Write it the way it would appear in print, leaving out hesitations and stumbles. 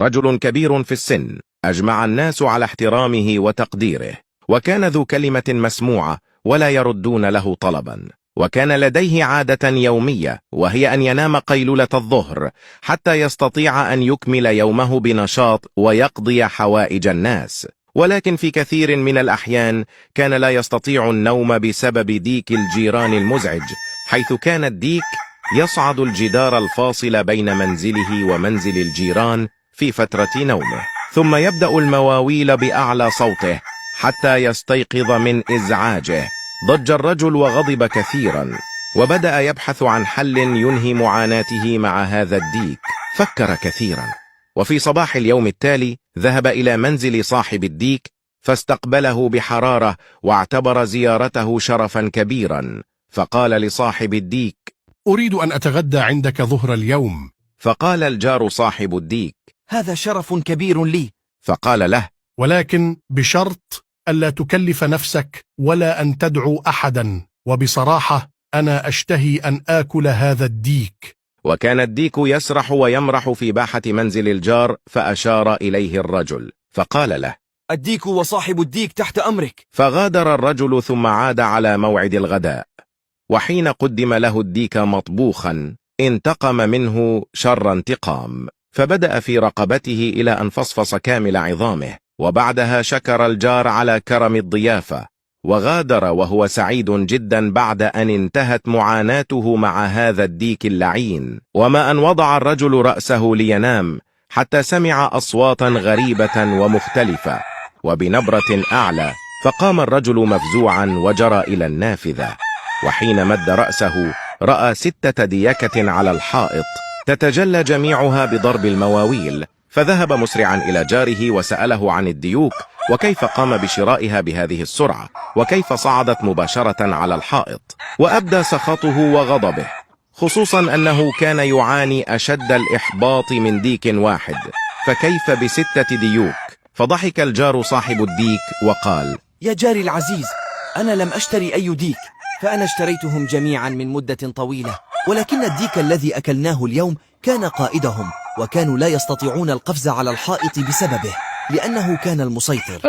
رجل كبير في السن، أجمع الناس على احترامه وتقديره، وكان ذو كلمة مسموعة ولا يردون له طلبا. وكان لديه عادة يومية، وهي أن ينام قيلولة الظهر حتى يستطيع أن يكمل يومه بنشاط ويقضي حوائج الناس. ولكن في كثير من الأحيان كان لا يستطيع النوم بسبب ديك الجيران المزعج، حيث كان الديك يصعد الجدار الفاصل بين منزله ومنزل الجيران في فترة نومه، ثم يبدأ المواويل بأعلى صوته حتى يستيقظ من إزعاجه. ضج الرجل وغضب كثيرا، وبدأ يبحث عن حل ينهي معاناته مع هذا الديك. فكر كثيرا، وفي صباح اليوم التالي ذهب إلى منزل صاحب الديك، فاستقبله بحرارة واعتبر زيارته شرفا كبيرا. فقال لصاحب الديك: أريد أن أتغدى عندك ظهر اليوم. فقال الجار صاحب الديك: هذا شرف كبير لي. فقال له: ولكن بشرط ألا تكلف نفسك ولا أن تدعو أحدا، وبصراحة أنا أشتهي أن آكل هذا الديك. وكان الديك يسرح ويمرح في باحة منزل الجار، فأشار إليه الرجل فقال له: الديك وصاحب الديك تحت أمرك. فغادر الرجل ثم عاد على موعد الغداء، وحين قدم له الديك مطبوخا انتقم منه شر انتقام، فبدأ في رقبته إلى أن فصفص كامل عظامه. وبعدها شكر الجار على كرم الضيافة، وغادر وهو سعيد جدا بعد أن انتهت معاناته مع هذا الديك اللعين. وما أن وضع الرجل رأسه لينام حتى سمع أصواتا غريبة ومختلفة وبنبرة أعلى، فقام الرجل مفزوعا وجرى إلى النافذة، وحين مد رأسه رأى 6 ديكة على الحائط تتجلى جميعها بضرب المواويل، فذهب مسرعا إلى جاره وسأله عن الديوك، وكيف قام بشرائها بهذه السرعة، وكيف صعدت مباشرة على الحائط. وأبدى سخطه وغضبه، خصوصا أنه كان يعاني أشد الإحباط من ديك واحد، فكيف ب6 ديوك؟ فضحك الجار صاحب الديك وقال: يا جاري العزيز، أنا لم أشتري أي ديك، فأنا اشتريتهم جميعا من مدة طويلة، ولكن الديك الذي أكلناه اليوم كان قائدهم، وكانوا لا يستطيعون القفز على الحائط بسببه، لأنه كان المسيطر.